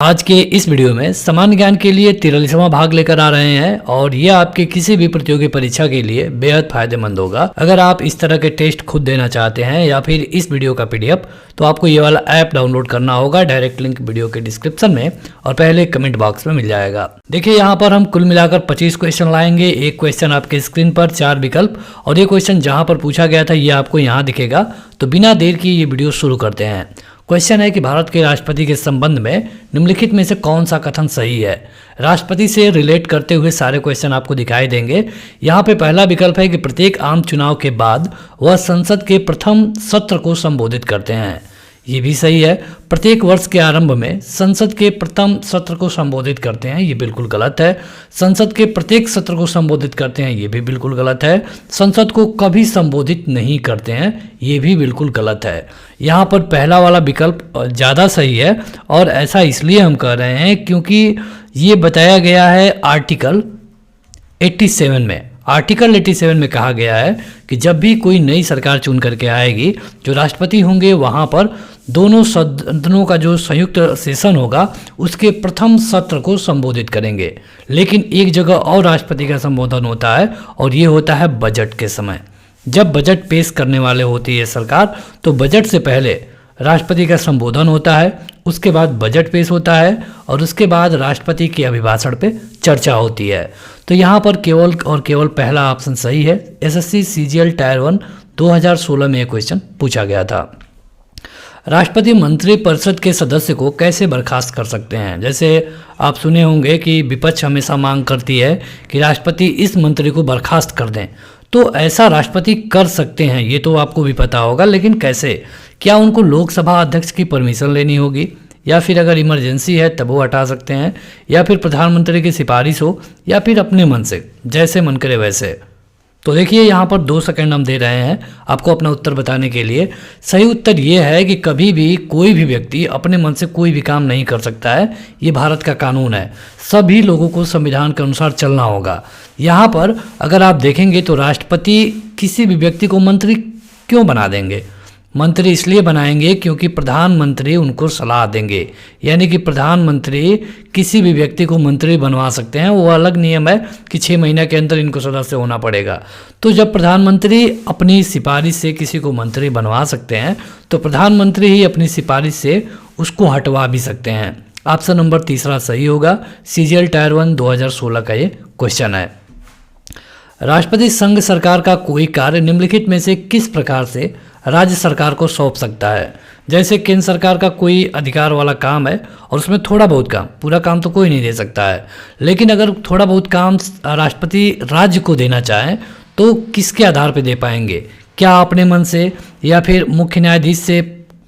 आज के इस वीडियो में सामान्य ज्ञान के लिए 43वां भाग लेकर आ रहे हैं और यह आपके किसी भी प्रतियोगी परीक्षा के लिए बेहद फायदेमंद होगा। अगर आप इस तरह के टेस्ट खुद देना चाहते हैं या फिर इस वीडियो का पीडीएफ, तो आपको ये वाला ऐप डाउनलोड करना होगा। डायरेक्ट लिंक वीडियो के डिस्क्रिप्शन में और पहले कमेंट बॉक्स में मिल जाएगा। देखिए यहाँ पर हम कुल मिलाकर 25 क्वेश्चन लाएंगे। एक क्वेश्चन आपके स्क्रीन पर, 4 विकल्प, और ये क्वेश्चन जहाँ पर पूछा गया था ये आपको यहाँ दिखेगा। तो बिना देर की ये वीडियो शुरू करते हैं। क्वेश्चन है कि भारत के राष्ट्रपति के संबंध में निम्नलिखित में से कौन सा कथन सही है। राष्ट्रपति से रिलेट करते हुए सारे क्वेश्चन आपको दिखाई देंगे। यहाँ पे पहला विकल्प है कि प्रत्येक आम चुनाव के बाद वह संसद के प्रथम सत्र को संबोधित करते हैं। ये भी सही है। प्रत्येक वर्ष के आरंभ में संसद के प्रथम सत्र को संबोधित करते हैं, ये बिल्कुल गलत है। संसद के प्रत्येक सत्र को संबोधित करते हैं, ये भी बिल्कुल गलत है। संसद को कभी संबोधित नहीं करते हैं, ये भी बिल्कुल गलत है। यहाँ पर पहला वाला विकल्प ज़्यादा सही है, और ऐसा इसलिए हम कह रहे हैं क्योंकि ये बताया गया है आर्टिकल 87 में। आर्टिकल 87 में कहा गया है कि जब भी कोई नई सरकार चुन करके आएगी, जो राष्ट्रपति होंगे वहाँ पर दोनों सदनों का जो संयुक्त सेशन होगा उसके प्रथम सत्र को संबोधित करेंगे। लेकिन एक जगह और राष्ट्रपति का संबोधन होता है, और ये होता है बजट के समय। जब बजट पेश करने वाले होती है सरकार, तो बजट से पहले राष्ट्रपति का संबोधन होता है, उसके बाद बजट पेश होता है, और उसके बाद राष्ट्रपति के अभिभाषण पे चर्चा होती है। तो यहाँ पर केवल और केवल पहला ऑप्शन सही है। एसएससी सीजीएल टायर 1 2016 में यह क्वेश्चन पूछा गया था। राष्ट्रपति मंत्रिपरिषद के सदस्य को कैसे बर्खास्त कर सकते हैं। जैसे आप सुने होंगे कि विपक्ष हमेशा मांग करती है कि राष्ट्रपति इस मंत्री को बर्खास्त कर दें, तो ऐसा राष्ट्रपति कर सकते हैं, ये तो आपको भी पता होगा। लेकिन कैसे? क्या उनको लोकसभा अध्यक्ष की परमिशन लेनी होगी, या फिर अगर इमरजेंसी है तब वो हटा सकते हैं, या फिर प्रधानमंत्री की सिफारिश हो, या फिर अपने मन से, जैसे मन करे वैसे। तो देखिए यहाँ पर 2 सेकंड हम दे रहे हैं आपको अपना उत्तर बताने के लिए। सही उत्तर ये है कि कभी भी कोई भी व्यक्ति अपने मन से कोई भी काम नहीं कर सकता है। ये भारत का कानून है, सभी लोगों को संविधान के अनुसार चलना होगा। यहाँ पर अगर आप देखेंगे तो राष्ट्रपति किसी भी व्यक्ति को मंत्री क्यों बना देंगे? मंत्री इसलिए बनाएंगे क्योंकि प्रधानमंत्री उनको सलाह देंगे, यानी कि प्रधानमंत्री किसी भी व्यक्ति को मंत्री बनवा सकते हैं। वो अलग नियम है कि 6 महीने के अंदर इनको सदस्य होना पड़ेगा। तो जब प्रधानमंत्री अपनी सिफारिश से किसी को मंत्री बनवा सकते हैं, तो प्रधानमंत्री ही अपनी सिफारिश से उसको हटवा भी सकते हैं। ऑप्शन नंबर 3 सही होगा। सीजीएल टायर 1 2016 का ये क्वेश्चन है। राष्ट्रपति संघ सरकार का कोई कार्य निम्नलिखित में से किस प्रकार से राज्य सरकार को सौंप सकता है। जैसे केंद्र सरकार का कोई अधिकार वाला काम है और उसमें थोड़ा बहुत काम, पूरा काम तो कोई नहीं दे सकता है, लेकिन अगर थोड़ा बहुत काम राष्ट्रपति राज्य को देना चाहे तो किसके आधार पर दे पाएंगे? क्या अपने मन से, या फिर मुख्य न्यायाधीश से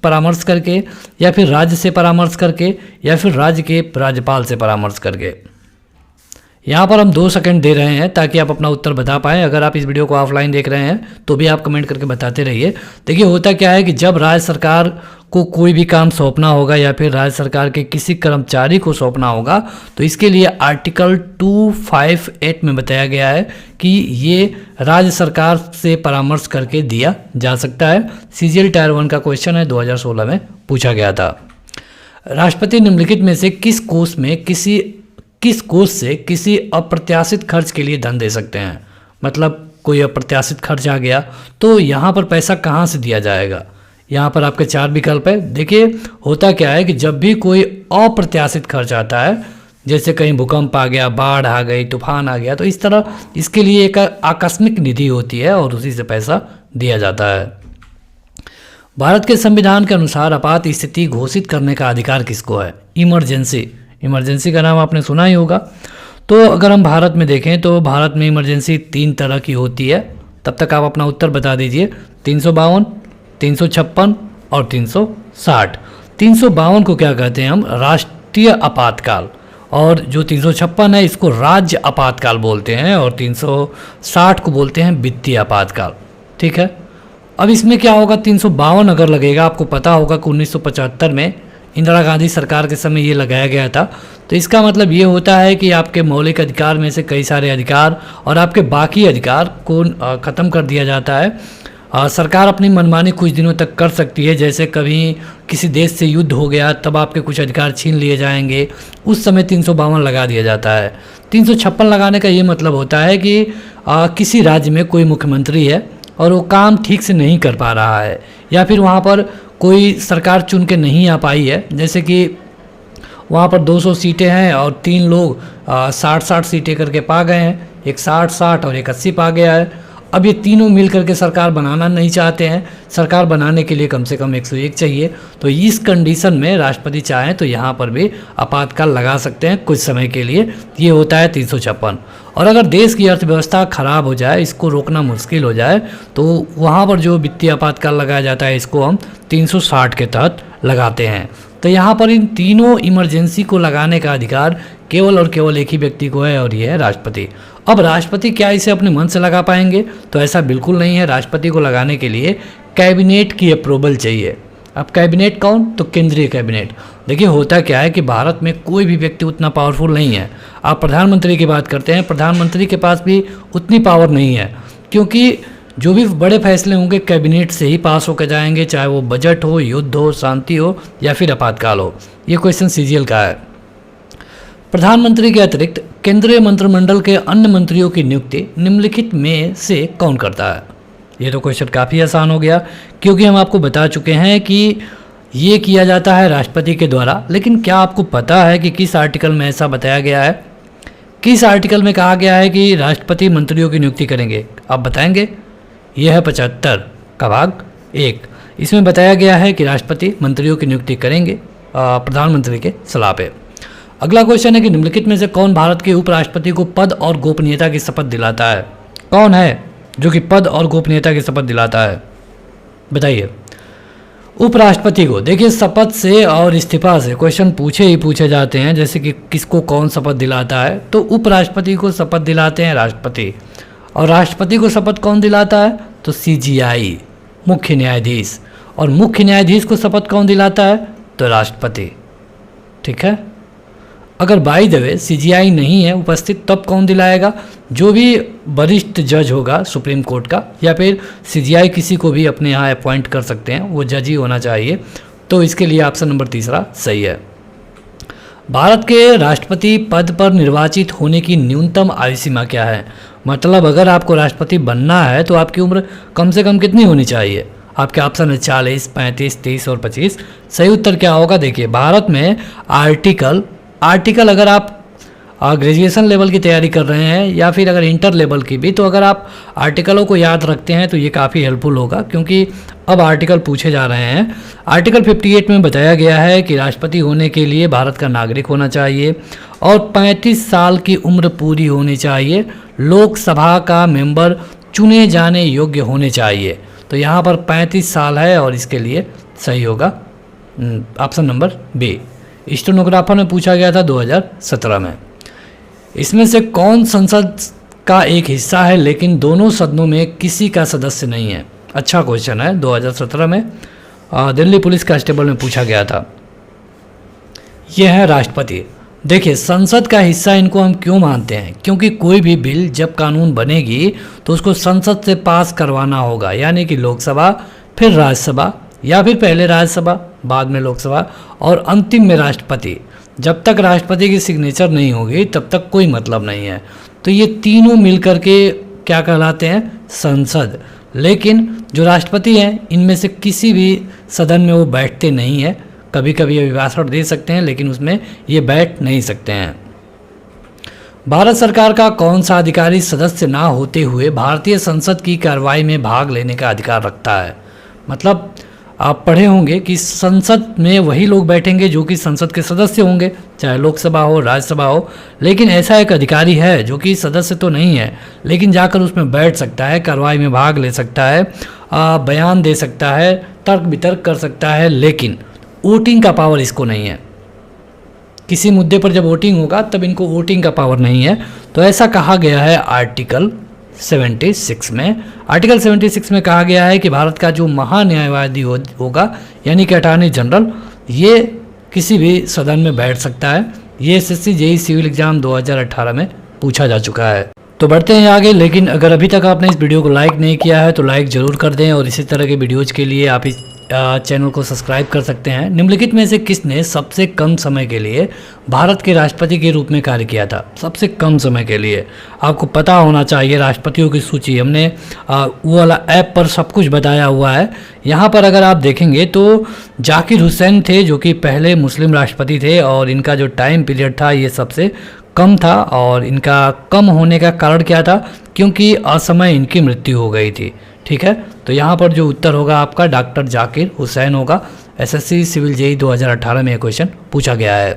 परामर्श करके, या फिर राज्य से परामर्श करके, या फिर राज्य के राज्यपाल से परामर्श करके? यहाँ पर हम 2 सेकंड दे रहे हैं ताकि आप अपना उत्तर बता पाएँ। अगर आप इस वीडियो को ऑफलाइन देख रहे हैं तो भी आप कमेंट करके बताते रहिए। देखिए होता क्या है कि जब राज्य सरकार को कोई भी काम सौंपना होगा, या फिर राज्य सरकार के किसी कर्मचारी को सौंपना होगा, तो इसके लिए आर्टिकल 258 में बताया गया है कि ये राज्य सरकार से परामर्श करके दिया जा सकता है। सीजीएल टायर 1 का क्वेश्चन है, 2016 में पूछा गया था। राष्ट्रपति निम्नलिखित में से किस कोष से किसी अप्रत्याशित खर्च के लिए धन दे सकते हैं। मतलब कोई अप्रत्याशित खर्च आ गया तो यहाँ पर पैसा कहाँ से दिया जाएगा। यहाँ पर आपके 4 विकल्प है। देखिए होता क्या है कि जब भी कोई अप्रत्याशित खर्च आता है, जैसे कहीं भूकंप आ गया, बाढ़ आ गई, तूफान आ गया, तो इस तरह इसके लिए एक आकस्मिक निधि होती है और उसी से पैसा दिया जाता है। भारत के संविधान के अनुसार आपात स्थिति घोषित करने का अधिकार किसको है? इमरजेंसी का नाम आपने सुना ही होगा। तो अगर हम भारत में देखें तो भारत में इमरजेंसी 3 तरह की होती है। तब तक आप अपना उत्तर बता दीजिए। 352, 356 और 360। 352 को क्या कहते हैं हम? राष्ट्रीय आपातकाल। और जो 356 है इसको राज्य आपातकाल बोलते हैं, और 360 को बोलते हैं वित्तीय आपातकाल। ठीक है। अब इसमें क्या होगा? 352 अगर लगेगा, आपको पता होगा कि 1975 में इंदिरा गांधी सरकार के समय ये लगाया गया था। तो इसका मतलब ये होता है कि आपके मौलिक अधिकार में से कई सारे अधिकार और आपके बाकी अधिकार को ख़त्म कर दिया जाता है। सरकार अपनी मनमानी कुछ दिनों तक कर सकती है, जैसे कभी किसी देश से युद्ध हो गया तब आपके कुछ अधिकार छीन लिए जाएंगे, उस समय 352 लगा दिया जाता है। 356 लगाने का ये मतलब होता है कि किसी राज्य में कोई मुख्यमंत्री है और वो काम ठीक से नहीं कर पा रहा है, या फिर वहाँ पर कोई सरकार चुन के नहीं आ पाई है, जैसे कि वहाँ पर 200 सीटें हैं और 3 लोग 60-60 सीटें करके पा गए हैं, एक 60-60 और एक 80 पा गया है। अब ये तीनों मिल करके सरकार बनाना नहीं चाहते हैं, सरकार बनाने के लिए कम से कम 101 चाहिए। तो इस कंडीशन में राष्ट्रपति चाहें तो यहाँ पर भी आपातकाल लगा सकते हैं कुछ समय के लिए, ये होता है 356। और अगर देश की अर्थव्यवस्था खराब हो जाए, इसको रोकना मुश्किल हो जाए, तो वहाँ पर जो वित्तीय आपातकाल लगाया जाता है इसको हम 360 के तहत लगाते हैं। तो यहाँ पर इन तीनों इमरजेंसी को लगाने का अधिकार केवल और केवल एक ही व्यक्ति को है, और ये है राष्ट्रपति। अब राष्ट्रपति क्या इसे अपने मन से लगा पाएंगे? तो ऐसा बिल्कुल नहीं है। राष्ट्रपति को लगाने के लिए कैबिनेट की अप्रूवल चाहिए। अब कैबिनेट कौन? तो केंद्रीय कैबिनेट। देखिए होता क्या है कि भारत में कोई भी व्यक्ति उतना पावरफुल नहीं है। आप प्रधानमंत्री की बात करते हैं, प्रधानमंत्री के पास भी उतनी पावर नहीं है, क्योंकि जो भी बड़े फैसले होंगे कैबिनेट से ही पास होकर जाएंगे, चाहे वो बजट हो, युद्ध हो, शांति हो या फिर आपातकाल हो। ये क्वेश्चन सीजीएल का है। प्रधानमंत्री के अतिरिक्त केंद्रीय मंत्रिमंडल के अन्य मंत्रियों की नियुक्ति निम्नलिखित में से कौन करता है? ये तो क्वेश्चन काफ़ी आसान हो गया, क्योंकि हम आपको बता चुके हैं कि ये किया जाता है राष्ट्रपति के द्वारा। लेकिन क्या आपको पता है कि किस आर्टिकल में ऐसा बताया गया है? किस आर्टिकल में कहा गया है कि राष्ट्रपति मंत्रियों की नियुक्ति करेंगे? आप बताएंगे? यह है 75 का भाग 1। इसमें बताया गया है कि राष्ट्रपति मंत्रियों की नियुक्ति करेंगे प्रधानमंत्री के सलाह पे। अगला क्वेश्चन है कि निम्नलिखित में से कौन भारत के उपराष्ट्रपति को पद और गोपनीयता की शपथ दिलाता है? कौन है जो कि पद और गोपनीयता की शपथ दिलाता है? बताइए। उपराष्ट्रपति को देखिए, शपथ से और इस्तीफा से क्वेश्चन पूछे ही पूछे जाते हैं, जैसे कि किसको कौन शपथ दिलाता है, तो उपराष्ट्रपति को शपथ दिलाते हैं राष्ट्रपति। और राष्ट्रपति को शपथ कौन दिलाता है? तो सीजीआई, मुख्य न्यायाधीश। और मुख्य न्यायाधीश को शपथ कौन दिलाता है? तो राष्ट्रपति। ठीक है। अगर बाय द वे सीजीआई नहीं है उपस्थित, तब कौन दिलाएगा? जो भी वरिष्ठ जज होगा सुप्रीम कोर्ट का, या फिर सीजीआई किसी को भी अपने यहाँ अपॉइंट कर सकते हैं, वो जज ही होना चाहिए। तो इसके लिए ऑप्शन नंबर 3 सही है। भारत के राष्ट्रपति पद पर निर्वाचित होने की न्यूनतम आयु सीमा क्या है? मतलब अगर आपको राष्ट्रपति बनना है तो आपकी उम्र कम से कम कितनी होनी चाहिए? आपके ऑप्शन है 40, 35, 30 और 25। सही उत्तर क्या होगा? देखिए, भारत में आर्टिकल अगर आप ग्रेजुएशन लेवल की तैयारी कर रहे हैं या फिर अगर इंटर लेवल की भी, तो अगर आप आर्टिकलों को याद रखते हैं तो ये काफ़ी हेल्पफुल होगा, क्योंकि अब आर्टिकल पूछे जा रहे हैं। आर्टिकल 58 में बताया गया है कि राष्ट्रपति होने के लिए भारत का नागरिक होना चाहिए और 35 साल की उम्र पूरी होनी चाहिए, लोकसभा का मेंबर चुने जाने योग्य होने चाहिए। तो यहाँ पर 35 साल है और इसके लिए सही होगा ऑप्शन नंबर बी। स्टेनोग्राफर में पूछा गया था 2017 में। इसमें से कौन संसद का एक हिस्सा है लेकिन दोनों सदनों में किसी का सदस्य नहीं है? अच्छा क्वेश्चन है, 2017 में दिल्ली पुलिस कांस्टेबल में पूछा गया था। यह है राष्ट्रपति। देखिए, संसद का हिस्सा इनको हम क्यों मानते हैं? क्योंकि कोई भी बिल जब कानून बनेगी तो उसको संसद से पास करवाना होगा, यानी कि लोकसभा, फिर राज्यसभा, या फिर पहले राज्यसभा बाद में लोकसभा और अंतिम में राष्ट्रपति। जब तक राष्ट्रपति की सिग्नेचर नहीं होगी तब तक कोई मतलब नहीं है। तो ये तीनों मिलकर के क्या कहलाते हैं? संसद। लेकिन जो राष्ट्रपति हैं इनमें से किसी भी सदन में वो बैठते नहीं हैं। कभी कभी अभिभाषण दे सकते हैं लेकिन उसमें ये बैठ नहीं सकते हैं। भारत सरकार का कौन सा अधिकारी सदस्य ना होते हुए भारतीय संसद की कार्रवाई में भाग लेने का अधिकार रखता है? मतलब आप पढ़े होंगे कि संसद में वही लोग बैठेंगे जो कि संसद के सदस्य होंगे, चाहे लोकसभा हो, राज्यसभा हो। लेकिन ऐसा एक अधिकारी है जो कि सदस्य तो नहीं है लेकिन जाकर उसमें बैठ सकता है, कार्रवाई में भाग ले सकता है, बयान दे सकता है, तर्क वितर्क कर सकता है, लेकिन वोटिंग का पावर इसको नहीं है। किसी मुद्दे पर जब वोटिंग होगा तब इनको वोटिंग का पावर नहीं है। तो ऐसा कहा गया है आर्टिकल 76 में। आर्टिकल 76 में कहा गया है कि भारत का जो महान्यायवादी होगा यानी कि अटॉर्नी जनरल, ये किसी भी सदन में बैठ सकता है। ये एसएससी जेईई सिविल एग्जाम 2018 में पूछा जा चुका है। तो बढ़ते हैं आगे, लेकिन अगर अभी तक आपने इस वीडियो को लाइक नहीं किया है तो लाइक ज़रूर कर दें और इसी तरह के वीडियोज़ के लिए आप इस चैनल को सब्सक्राइब कर सकते हैं। निम्नलिखित में से किसने सबसे कम समय के लिए भारत के राष्ट्रपति के रूप में कार्य किया था? सबसे कम समय के लिए आपको पता होना चाहिए। राष्ट्रपतियों की सूची हमने वो वाला ऐप पर सब कुछ बताया हुआ है। यहाँ पर अगर आप देखेंगे तो जाकिर हुसैन थे जो कि पहले मुस्लिम राष्ट्रपति थे और इनका जो टाइम पीरियड था ये सबसे कम था। और इनका कम होने का कारण क्या था? क्योंकि असमय इनकी मृत्यु हो गई थी। ठीक है, तो यहाँ पर जो उत्तर होगा आपका डॉक्टर जाकिर हुसैन होगा। एसएससी सिविल जेई 2018 में यह क्वेश्चन पूछा गया है।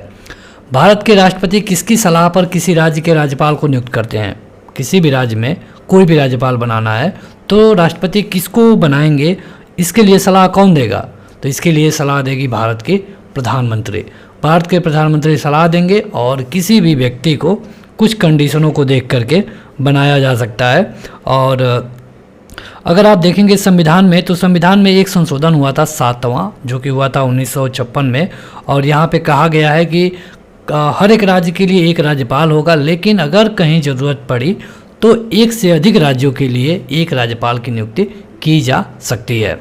भारत के राष्ट्रपति किसकी सलाह पर किसी राज्य के राज्यपाल को नियुक्त करते हैं? किसी भी राज्य में कोई भी राज्यपाल बनाना है तो राष्ट्रपति किसको बनाएंगे, इसके लिए सलाह कौन देगा? तो इसके लिए सलाह देगी भारत के प्रधानमंत्री। भारत के प्रधानमंत्री सलाह देंगे और किसी भी व्यक्ति को कुछ कंडीशनों को देख करके बनाया जा सकता है। और अगर आप देखेंगे संविधान में, तो संविधान में एक संशोधन हुआ था 7वां, जो कि हुआ था 1956 में। और यहाँ पे कहा गया है कि हर एक राज्य के लिए एक राज्यपाल होगा, लेकिन अगर कहीं ज़रूरत पड़ी तो एक से अधिक राज्यों के लिए एक राज्यपाल की नियुक्ति की जा सकती है।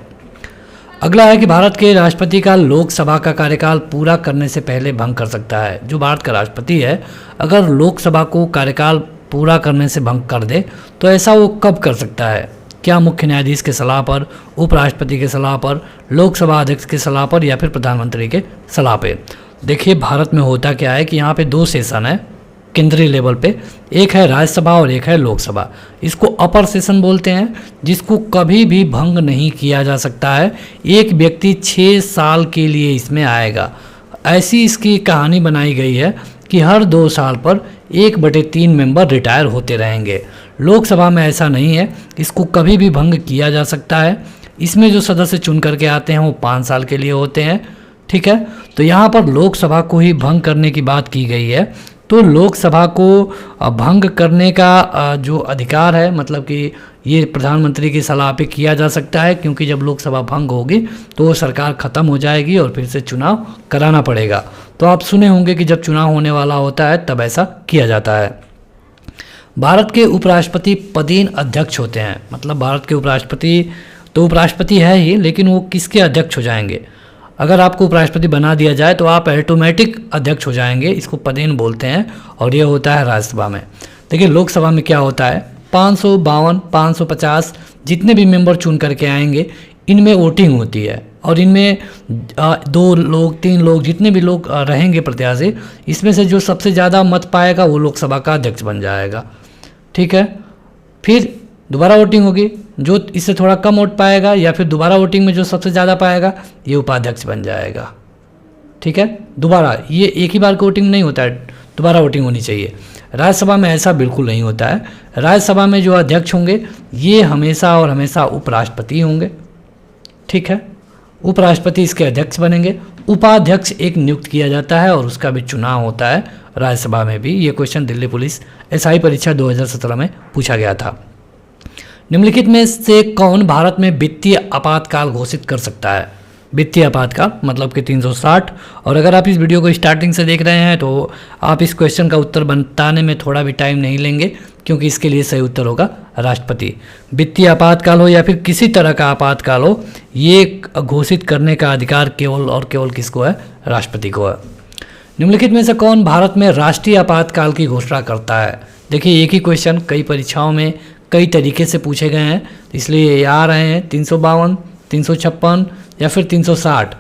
अगला है कि भारत के राष्ट्रपति का लोकसभा का कार्यकाल पूरा करने से पहले भंग कर सकता है। जो भारत का राष्ट्रपति है अगर लोकसभा को कार्यकाल पूरा करने से भंग कर दे तो ऐसा वो कब कर सकता है? क्या मुख्य न्यायाधीश के सलाह पर, उपराष्ट्रपति के सलाह पर, लोकसभा अध्यक्ष के सलाह पर या फिर प्रधानमंत्री के सलाह पे? देखिए भारत में होता क्या है कि यहाँ पे 2 सेशन है केंद्रीय लेवल पे, एक है राज्यसभा और एक है लोकसभा। इसको अपर सेशन बोलते हैं, जिसको कभी भी भंग नहीं किया जा सकता है। एक व्यक्ति 6 साल के लिए इसमें आएगा। ऐसी इसकी कहानी बनाई गई है कि हर 2 साल पर 1/3 मेंबर रिटायर होते रहेंगे। लोकसभा में ऐसा नहीं है, इसको कभी भी भंग किया जा सकता है। इसमें जो सदस्य चुन करके आते हैं वो 5 साल के लिए होते हैं। ठीक है, तो यहाँ पर लोकसभा को ही भंग करने की बात की गई है। तो लोकसभा को भंग करने का जो अधिकार है, मतलब कि ये प्रधानमंत्री की सलाह पे किया जा सकता है, क्योंकि जब लोकसभा भंग होगी तो वो सरकार ख़त्म हो जाएगी और फिर से चुनाव कराना पड़ेगा। तो आप सुने होंगे कि जब चुनाव होने वाला होता है तब ऐसा किया जाता है। भारत के उपराष्ट्रपति पदेन अध्यक्ष होते हैं। मतलब भारत के उपराष्ट्रपति तो उपराष्ट्रपति है ही, लेकिन वो किसके अध्यक्ष हो जाएंगे? अगर आपको उपराष्ट्रपति बना दिया जाए तो आप ऑटोमेटिक अध्यक्ष हो जाएंगे। इसको पदेन बोलते हैं और ये होता है राज्यसभा में। देखिए लोकसभा में क्या होता है, 552, 550 जितने भी मेंबर चुन करके आएंगे, इनमें वोटिंग होती है और इनमें 2 लोग 3 लोग जितने भी लोग रहेंगे प्रत्याशी, इसमें से जो सबसे ज़्यादा मत पाएगा वो लोकसभा का अध्यक्ष बन जाएगा। ठीक है, फिर दोबारा वोटिंग होगी, जो इससे थोड़ा कम वोट पाएगा या फिर दोबारा वोटिंग में जो सबसे ज़्यादा पाएगा ये उपाध्यक्ष बन जाएगा। ठीक है, दोबारा ये एक ही बार का वोटिंग नहीं होता है, दोबारा वोटिंग होनी चाहिए। राज्यसभा में ऐसा बिल्कुल नहीं होता है। राज्यसभा में जो अध्यक्ष होंगे ये हमेशा और हमेशा उपराष्ट्रपति होंगे। ठीक है, उपराष्ट्रपति इसके अध्यक्ष बनेंगे। उपाध्यक्ष एक नियुक्त किया जाता है और उसका भी चुनाव होता है राज्यसभा में भी। ये क्वेश्चन दिल्ली पुलिस एसआई परीक्षा 2017 में पूछा गया था। निम्नलिखित में से कौन भारत में वित्तीय आपातकाल घोषित कर सकता है? वित्तीय आपातकाल मतलब कि 360। और अगर आप इस वीडियो को स्टार्टिंग से देख रहे हैं तो आप इस क्वेश्चन का उत्तर बताने में थोड़ा भी टाइम नहीं लेंगे, क्योंकि इसके लिए सही उत्तर होगा राष्ट्रपति। वित्तीय आपातकाल हो या फिर किसी तरह का आपातकाल हो, ये घोषित करने का अधिकार केवल और केवल किसको है? राष्ट्रपति को है। निम्नलिखित में से कौन भारत में राष्ट्रीय आपातकाल की घोषणा करता है? देखिए एक ही क्वेश्चन कई परीक्षाओं में कई तरीके से पूछे गए हैं, इसलिए ये आ रहे हैं 352, 356 या फिर 360।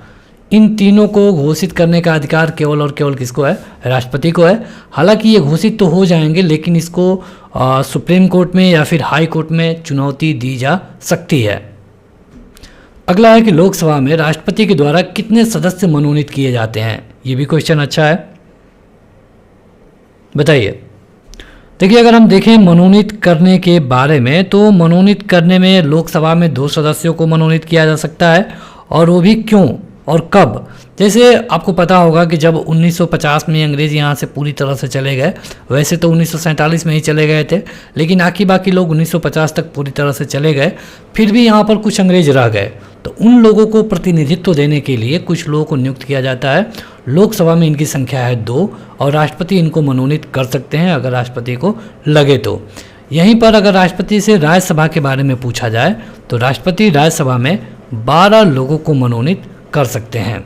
इन तीनों को घोषित करने का अधिकार केवल और केवल किसको है? राष्ट्रपति को है। हालांकि ये घोषित तो हो जाएंगे, लेकिन इसको सुप्रीम कोर्ट में या फिर हाई कोर्ट में चुनौती दी जा सकती है। अगला है कि लोकसभा में राष्ट्रपति के द्वारा कितने सदस्य मनोनीत किए जाते हैं? ये भी क्वेश्चन अच्छा है, बताइए। देखिए अगर हम देखें मनोनीत करने के बारे में, तो मनोनीत करने में लोकसभा में 2 सदस्यों को मनोनीत किया जा सकता है, और वो भी क्यों और कब? जैसे आपको पता होगा कि जब 1950 में अंग्रेज यहाँ से पूरी तरह से चले गए, वैसे तो 1947 में ही चले गए थे, लेकिन बाकी लोग 1950 तक पूरी तरह से चले गए, फिर भी यहाँ पर कुछ अंग्रेज रह गए। तो उन लोगों को प्रतिनिधित्व देने के लिए कुछ लोगों को नियुक्त किया जाता है। लोकसभा में इनकी संख्या है 2 और राष्ट्रपति इनको मनोनीत कर सकते हैं अगर राष्ट्रपति को लगे तो। यहीं पर अगर राष्ट्रपति से राज्यसभा के बारे में पूछा जाए तो राष्ट्रपति राज्यसभा में 12 लोगों को मनोनीत कर सकते हैं।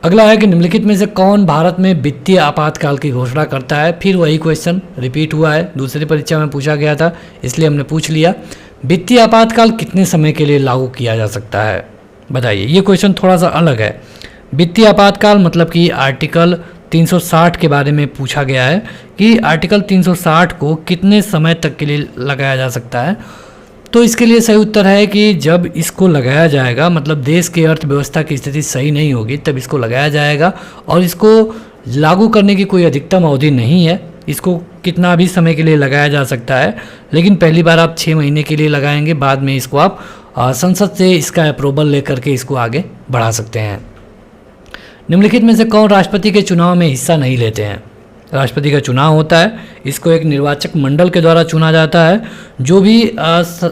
अगला है कि निम्नलिखित में से कौन भारत में वित्तीय आपातकाल की घोषणा करता है। फिर वही क्वेश्चन रिपीट हुआ है, दूसरी परीक्षा में पूछा गया था इसलिए हमने पूछ लिया। वित्तीय आपातकाल कितने समय के लिए लागू किया जा सकता है, बताइए। ये क्वेश्चन थोड़ा सा अलग है। वित्तीय आपातकाल मतलब कि आर्टिकल 360 के बारे में पूछा गया है कि आर्टिकल 360 को कितने समय तक के लिए लगाया जा सकता है। तो इसके लिए सही उत्तर है कि जब इसको लगाया जाएगा, मतलब देश की अर्थव्यवस्था की स्थिति सही नहीं होगी तब इसको लगाया जाएगा, और इसको लागू करने की कोई अधिकतम अवधि नहीं है। इसको कितना भी समय के लिए लगाया जा सकता है, लेकिन पहली बार आप 6 महीने के लिए लगाएंगे, बाद में इसको आप संसद से इसका अप्रूवल लेकर के इसको आगे बढ़ा सकते हैं। निम्नलिखित में से कौन राष्ट्रपति के चुनाव में हिस्सा नहीं लेते हैं। राष्ट्रपति का चुनाव होता है, इसको एक निर्वाचक मंडल के द्वारा चुना जाता है। जो भी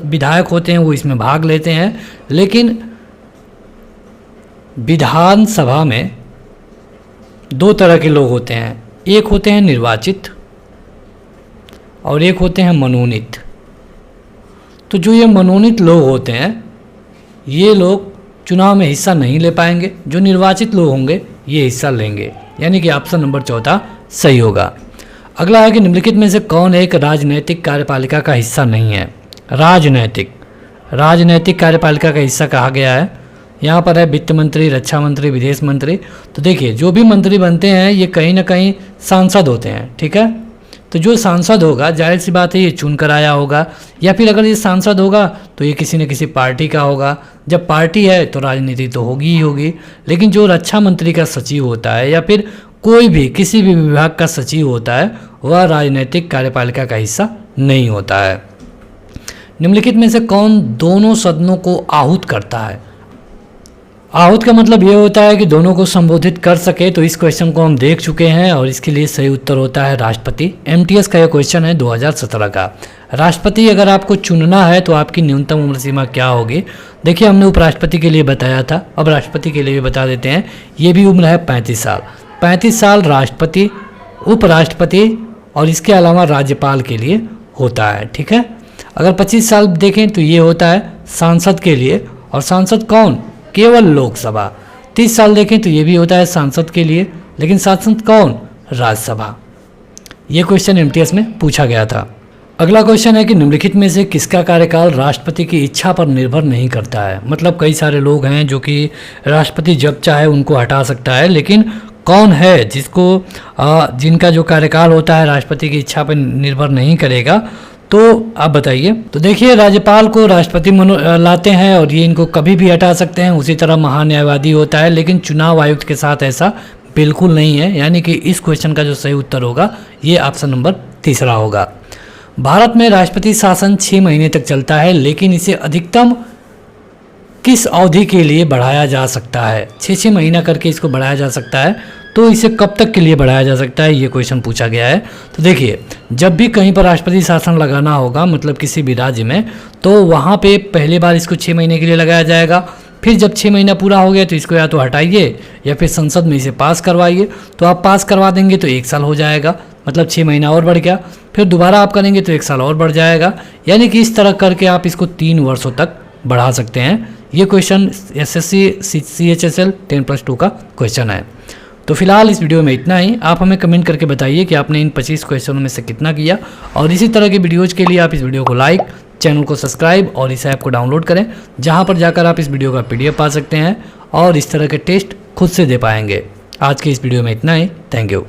विधायक होते हैं वो इसमें भाग लेते हैं, लेकिन विधानसभा में 2 तरह के लोग होते हैं, एक होते हैं निर्वाचित और एक होते हैं मनोनीत। तो जो ये मनोनीत लोग होते हैं ये लोग चुनाव में हिस्सा नहीं ले पाएंगे, जो निर्वाचित लोग होंगे ये हिस्सा लेंगे, यानी कि ऑप्शन नंबर 14 सही होगा। अगला है कि निम्नलिखित में से कौन एक राजनैतिक कार्यपालिका का हिस्सा नहीं है। राजनैतिक कार्यपालिका का हिस्सा कहा गया है, यहाँ पर है वित्त मंत्री, रक्षा मंत्री, विदेश मंत्री। तो देखिए जो भी मंत्री बनते हैं ये कहीं ना कहीं सांसद होते हैं, ठीक है। तो जो सांसद होगा जाहिर सी बात है ये चुन कर आया होगा, या फिर अगर ये सांसद होगा तो ये किसी न किसी पार्टी का होगा। जब पार्टी है तो राजनीति तो होगी ही होगी। लेकिन जो रक्षा मंत्री का सचिव होता है या फिर कोई भी किसी भी विभाग का सचिव होता है वह राजनीतिक कार्यपालिका का हिस्सा नहीं होता है। निम्नलिखित में से कौन दोनों सदनों को आहूत करता है। आहूत का मतलब ये होता है कि दोनों को संबोधित कर सके। तो इस क्वेश्चन को हम देख चुके हैं और इसके लिए सही उत्तर होता है राष्ट्रपति। एमटीएस का यह क्वेश्चन है 2017 का। राष्ट्रपति अगर आपको चुनना है तो आपकी न्यूनतम उम्र सीमा क्या होगी। देखिए हमने उपराष्ट्रपति के लिए बताया था, अब राष्ट्रपति के लिए भी बता देते हैं। ये भी उम्र है 35 साल। 35 साल राष्ट्रपति, उपराष्ट्रपति और इसके अलावा राज्यपाल के लिए होता है, ठीक है। अगर 25 साल देखें तो ये होता है सांसद के लिए, और सांसद कौन, केवल लोकसभा। 30 साल देखें तो ये भी होता है सांसद के लिए, लेकिन सांसद कौन, राज्यसभा। ये क्वेश्चन एमटीएस में पूछा गया था। अगला क्वेश्चन है कि निम्नलिखित में से किसका कार्यकाल राष्ट्रपति की इच्छा पर निर्भर नहीं करता है। मतलब कई सारे लोग हैं जो कि राष्ट्रपति जब चाहे उनको हटा सकता है, लेकिन कौन है जिनका जो कार्यकाल होता है राष्ट्रपति की इच्छा पर निर्भर नहीं करेगा, तो आप बताइए। तो देखिए राज्यपाल को राष्ट्रपति लाते हैं और ये इनको कभी भी हटा सकते हैं। उसी तरह महान्यायवादी होता है, लेकिन चुनाव आयुक्त के साथ ऐसा बिल्कुल नहीं है। यानी कि इस क्वेश्चन का जो सही उत्तर होगा ये ऑप्शन नंबर 3 होगा। भारत में राष्ट्रपति शासन 6 महीने तक चलता है, लेकिन इसे अधिकतम किस अवधि के लिए बढ़ाया जा सकता है। 6 महीना करके इसको बढ़ाया जा सकता है, तो इसे कब तक के लिए बढ़ाया जा सकता है, ये क्वेश्चन पूछा गया है। तो देखिए जब भी कहीं पर राष्ट्रपति शासन लगाना होगा, मतलब किसी भी राज्य में, तो वहाँ पे पहली बार इसको 6 महीने के लिए लगाया जाएगा। फिर जब 6 महीना पूरा हो गया तो इसको या तो हटाइए या फिर संसद में इसे पास करवाइए। तो आप पास करवा देंगे तो 1 साल हो जाएगा, मतलब 6 महीना और बढ़ गया। फिर दोबारा आप करेंगे तो 1 साल और बढ़ जाएगा। यानी कि इस तरह करके आप इसको 3 वर्षों तक बढ़ा सकते हैं। ये क्वेश्चन एसएससी CHSL 10+2 का क्वेश्चन है। तो फिलहाल इस वीडियो में इतना ही। आप हमें कमेंट करके बताइए कि आपने इन 25 क्वेश्चनों में से कितना किया, और इसी तरह के वीडियोज़ के लिए आप इस वीडियो को लाइक, चैनल को सब्सक्राइब और इस ऐप को डाउनलोड करें, जहां पर जाकर आप इस वीडियो का PDF पा सकते हैं और इस तरह के टेस्ट खुद से दे पाएंगे। आज के इस वीडियो में इतना ही। Thank you.